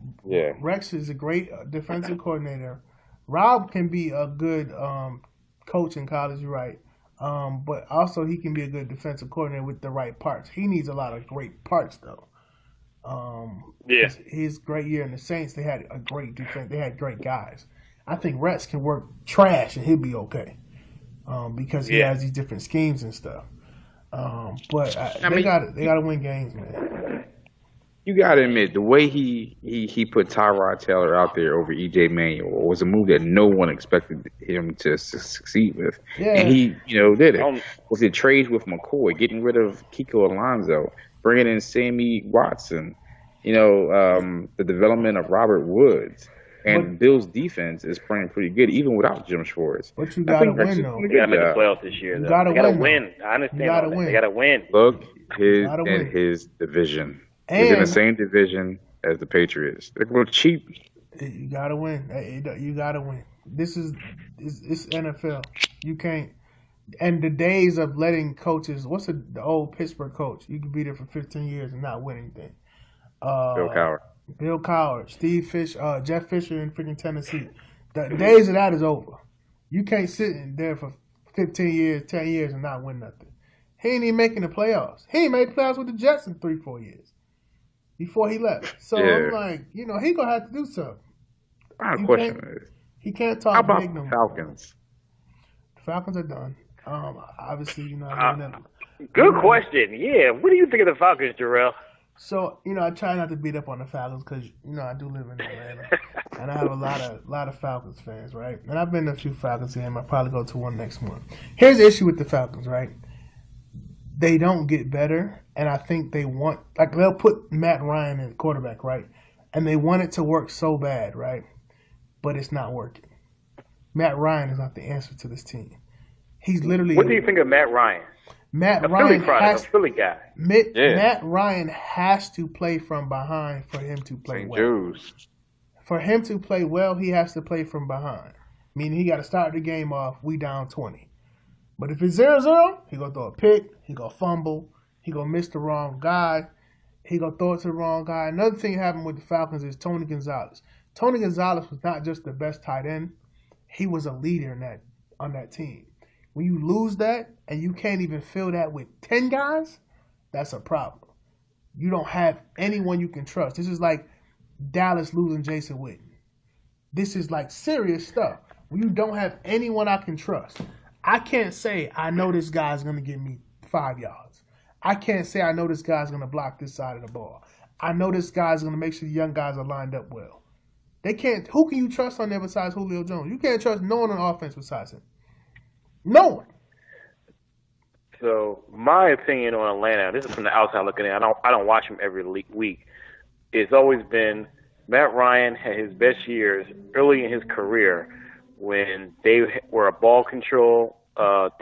Rex is a great defensive coordinator. Rob can be a good coach in college. You're right. But also he can be a good defensive coordinator with the right parts. He needs a lot of great parts though. His great year in the Saints, they had a great defense. They had great guys. I think Rex can work trash and he'll be okay. Because he has these different schemes and stuff. But they got to win games, man. You got to admit, the way he put Tyrod Taylor out there over E.J. Manuel was a move that no one expected him to succeed with. Yeah. And he, did it. Was it trades with McCoy, getting rid of Kiko Alonso, bringing in Sammy Watson, the development of Robert Woods. And Bills' defense is playing pretty good, even without Jim Schwartz. But you got to win, though. They got to make the playoffs this year, though. You got to win. I understand all that. They got to win. Look in his division. He's in the same division as the Patriots. They're a little cheap. You got to win. You got to win. This is NFL. You can't. And the days of letting coaches, what's the old Pittsburgh coach? You can be there for 15 years and not win anything. Bill Cowher, Steve Fish, Jeff Fisher in freaking Tennessee. The days of that is over. You can't sit in there for 15 years, 10 years and not win nothing. He ain't even making the playoffs. He ain't made playoffs with the Jets in 3-4 years before he left. So I'm like, he going to have to do something. My question is, he can't talk how about big no more. Falcons? The Falcons are done. Obviously, Good question. Yeah. What do you think of the Falcons, Jarrell? So, I try not to beat up on the Falcons because, I do live in Atlanta. And I have a lot of Falcons fans, right? And I've been to a few Falcons games. I'll probably go to one next month. Here's the issue with the Falcons, right? They don't get better. And I think they'll put Matt Ryan in quarterback, right? And they want it to work so bad, right? But it's not working. Matt Ryan is not the answer to this team. He's literally. What do you think of Matt Ryan? Matt Ryan has to play from behind for him to play well. For him to play well, he has to play from behind. Meaning he got to start the game off, we down 20. But if it's 0-0, he going to throw a pick, he going to fumble, he going to miss the wrong guy, he going to throw it to the wrong guy. Another thing that happened with the Falcons is Tony Gonzalez. Tony Gonzalez was not just the best tight end, he was a leader on that team. When you lose that and you can't even fill that with 10 guys, that's a problem. You don't have anyone you can trust. This is like Dallas losing Jason Witten. This is like serious stuff. When you don't have anyone I can trust. I can't say I know this guy's going to give me 5 yards. I can't say I know this guy's going to block this side of the ball. I know this guy's going to make sure the young guys are lined up well. They can't. Who can you trust on there besides Julio Jones? You can't trust no one on offense besides him. No one. So my opinion on Atlanta, this is from the outside looking in. I don't watch him every week. It's always been Matt Ryan had his best years early in his career when they were a ball control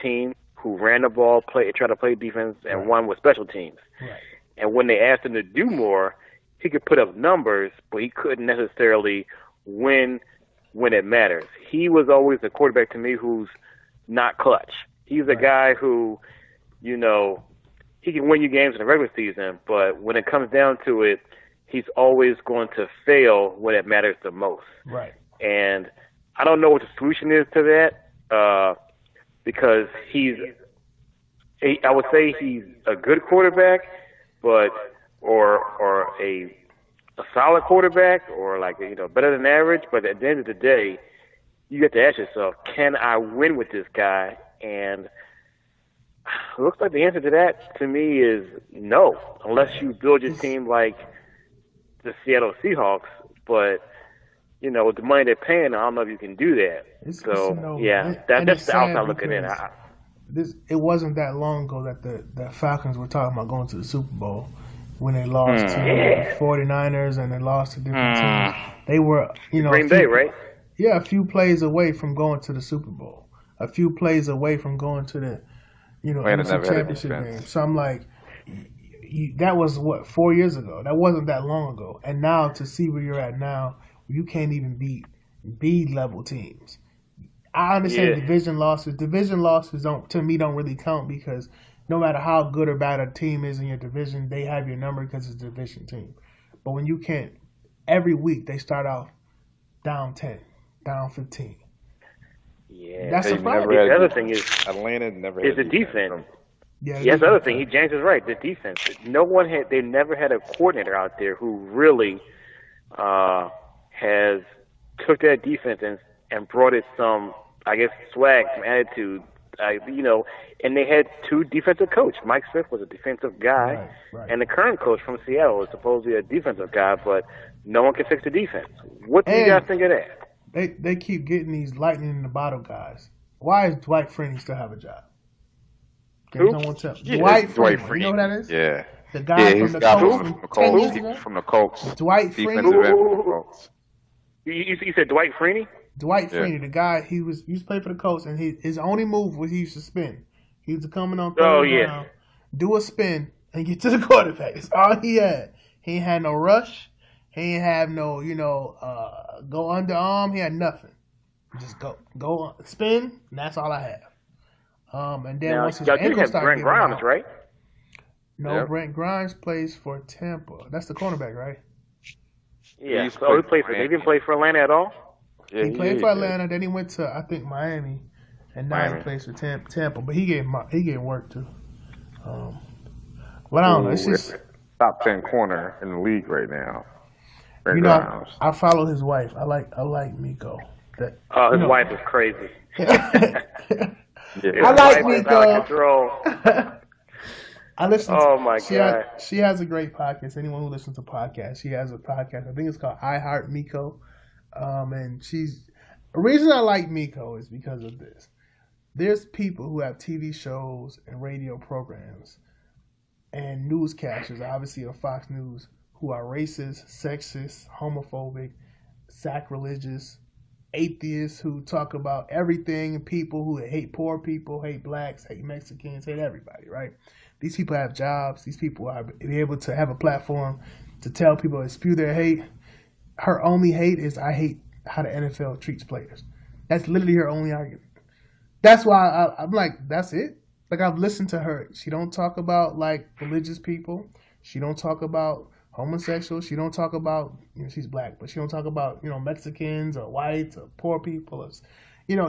team who ran the ball, tried to play defense, and won with special teams. Right. And when they asked him to do more, he could put up numbers, but he couldn't necessarily win when it matters. He was always a quarterback to me who's not clutch. He's a guy who, he can win you games in the regular season, but when it comes down to it, he's always going to fail when it matters the most. Right. And I don't know what the solution is to that, because I would say he's a good quarterback, but or a solid quarterback, or better than average. But at the end of the day, you have to ask yourself, can I win with this guy? And it looks like the answer to that, to me, is no, unless you build your team like the Seattle Seahawks. But, with the money they're paying, I don't know if you can do that. That's the outside looking in. It wasn't that long ago that the Falcons were talking about going to the Super Bowl when they lost to the 49ers and they lost to different teams. They were, Green Bay, right? Yeah, a few plays away from going to the Super Bowl. A few plays away from going to the, NFC Championship game. So I'm like, that was 4 years ago. That wasn't that long ago. And now to see where you're at now, you can't even beat B-level teams. I understand division losses. Division losses don't really count because no matter how good or bad a team is in your division, they have your number because it's a division team. But when you can't, every week they start off down 10, down 15. Yeah, that's a problem. The other thing is Atlanta never is the defense. That's the other thing. James is right. The defense. They never had a coordinator out there who really has took that defense and brought it some, I guess, swag, some attitude. And they had 2 defensive coaches. Mike Smith was a defensive guy, right. And the current coach from Seattle is supposedly a defensive guy, but no one can fix the defense. What do you guys think of that? They keep getting these lightning in the bottle guys. Why does Dwight Freeney still have a job? Who? Dwight Freeney. You know what that is? Yeah. The guy from the Colts. From the Colts. Dwight Defensive Freeney. end from the Colts. You said Dwight Freeney? Dwight Freeney, the guy he used to play for the Colts, and his only move was he used to spin. He used to come in on third down, do a spin, and get to the quarterback. That's all he had. He ain't had no rush. He ain't have no, go underarm. He had nothing. Just go spin, and that's all I have. And then once his ankle started Brent Grimes, right? No, Brent Grimes plays for Tampa. That's the cornerback, right? Yeah. So he didn't play for Atlanta at all? Yeah, he played for Atlanta. Then he went to, I think, Miami, and now he plays for Tampa. But he getting work too. But I don't know. It's just top 10 corner in the league right now. I follow his wife. I like Miko. His wife is crazy. I like Miko. Out of control. I listen. My God. She has a great podcast. Anyone who listens to podcasts, she has a podcast. I think it's called I Heart Miko. And the reason I like Miko is because of this. There's people who have TV shows and radio programs and newscasters, obviously on Fox News, who are racist, sexist, homophobic, sacrilegious, atheists who talk about everything, and people who hate poor people, hate blacks, hate Mexicans, hate everybody, right? These people have jobs. These people are able to have a platform to tell people to spew their hate. Her only hate is, I hate how the NFL treats players. That's literally her only argument. That's why I'm like, that's it? Like, I've listened to her. She don't talk about, like, religious people. She don't talk about homosexuals. She don't talk about, she's black, but she don't talk about, Mexicans or whites or poor people.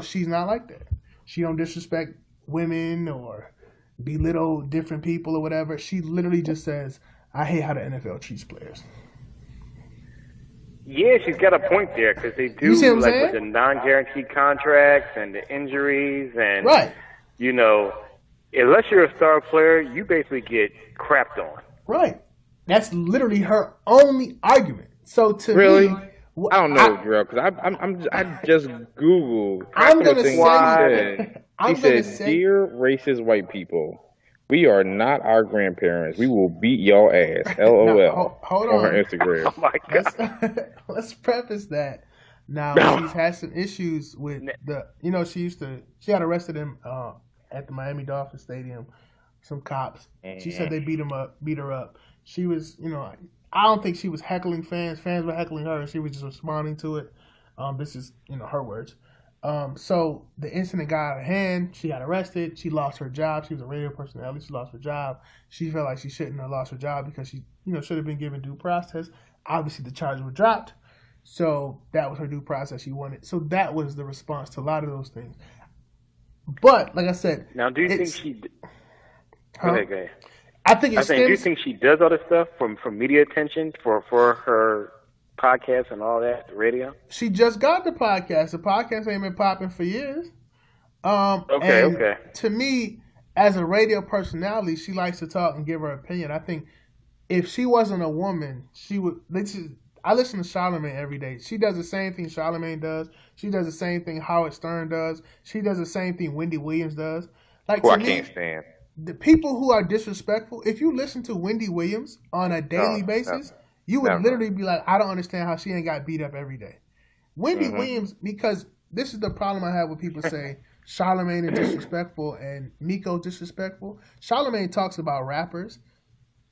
She's not like that. She don't disrespect women or belittle different people or whatever. She literally just says, I hate how the NFL treats players. Yeah, she's got a point there, because they do, with the non-guaranteed contracts and the injuries and, right. Unless you're a star player, you basically get crapped on. Right. That's literally her only argument. So to me, I don't know, Jarrell, because I just Googled. I'm going to say, he said, "Dear racist white people, we are not our grandparents. We will beat y'all ass." LOL. Now, hold on. Her Instagram. Oh my God. Let's preface that. Now she's had some issues with she got arrested at the Miami Dolphins Stadium. Some cops. She said they beat her up. She was, I don't think she was heckling fans. Fans were heckling her, and she was just responding to it. This is, her words. So the incident got out of hand. She got arrested. She lost her job. She was a radio personality. She lost her job. She felt like she shouldn't have lost her job because she, should have been given due process. Obviously, the charges were dropped. So that was her due process she wanted. So that was the response to a lot of those things. But, like I said... Now, do you think she... Go ahead. I think do you think she does all this stuff for media attention, for her podcast and all that, the radio? She just got the podcast. The podcast ain't been popping for years. Okay. To me, as a radio personality, she likes to talk and give her opinion. I think if she wasn't a woman, she would... I listen to Charlamagne every day. She does the same thing Charlamagne does. She does the same thing Howard Stern does. She does the same thing Wendy Williams does. Who I can't stand. The people who are disrespectful, if you listen to Wendy Williams on a daily basis, you would literally be like, I don't understand how she ain't got beat up every day. Wendy Williams, because this is the problem I have when people say Charlamagne is disrespectful and Miko disrespectful. Charlamagne talks about rappers.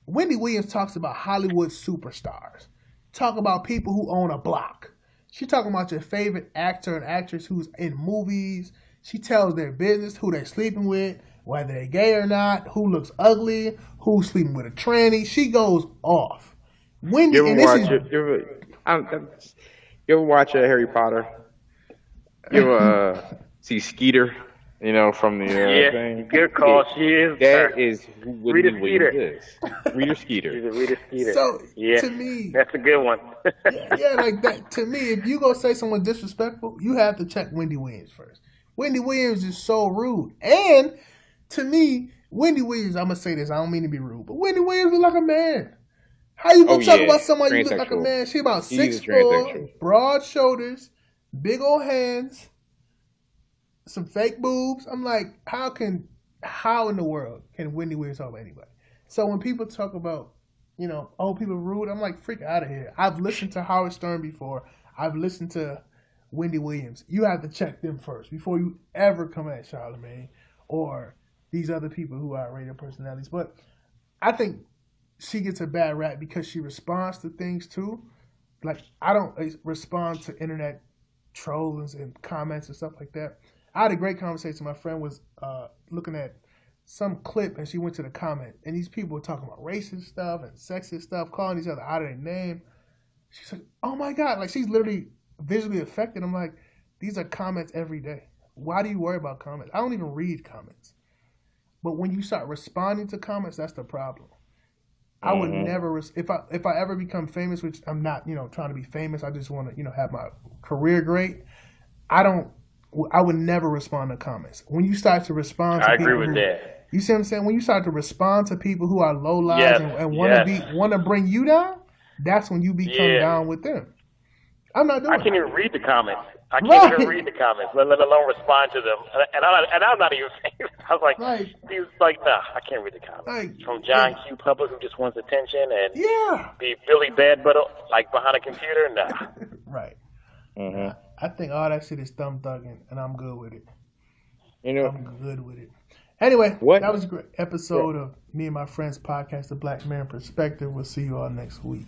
Wendy Williams talks about Hollywood superstars. Talk about people who own a block. She talking about your favorite actor and actress who's in movies. She tells their business, who they're sleeping with, whether they're gay or not, who looks ugly, who's sleeping with a tranny. She goes off. Wendy, you ever watch Harry Potter? You ever see Skeeter? From the thing. Good call. She is. That is who Rita Skeeter. Rita Skeeter. She's a Rita Skeeter. So to me, that's a good one. like that. To me, if you go say someone disrespectful, you have to check Wendy Williams first. Wendy Williams is so rude, and to me, Wendy Williams. I'm gonna say this. I don't mean to be rude, but Wendy Williams is like a man. How you gonna talk about someone you look like a man? She about 6'4", broad shoulders, big old hands. Some fake boobs. I'm like, how in the world can Wendy Williams talk about anybody? So when people talk about, people rude, I'm like, freak out of here. I've listened to Howard Stern before. I've listened to Wendy Williams. You have to check them first before you ever come at Charlamagne or these other people who are radio personalities. But I think she gets a bad rap because she responds to things too. Like, I don't respond to internet trolls and comments and stuff like that. I had a great conversation. My friend was looking at some clip and she went to the comment and these people were talking about racist stuff and sexist stuff, calling each other out of their name. She's like, oh my God, like she's literally visually affected. I'm like, these are comments every day. Why do you worry about comments? I don't even read comments. But when you start responding to comments, that's the problem. I would never, if I ever become famous, which I'm not, trying to be famous. I just want to, have my career great. I would never respond to comments. When you start to respond to people, I agree with that. You see what I'm saying? When you start to respond to people who are low lives and want to bring you down, that's when you become down with them. I'm not doing I can't even read the comments. I can't even read the comments, let alone respond to them. And I'm not even famous. I was like, he was like, nah, I can't read the comments. From John Q. Public, who just wants attention, and be Billy Badbutt, like behind a computer, nah. Right. Mm-hmm. I think all that shit is thumb thugging, and I'm good with it. I'm good with it. Anyway, that was a great episode of Me and My Friends podcast, The Black Man Perspective. We'll see you all next week.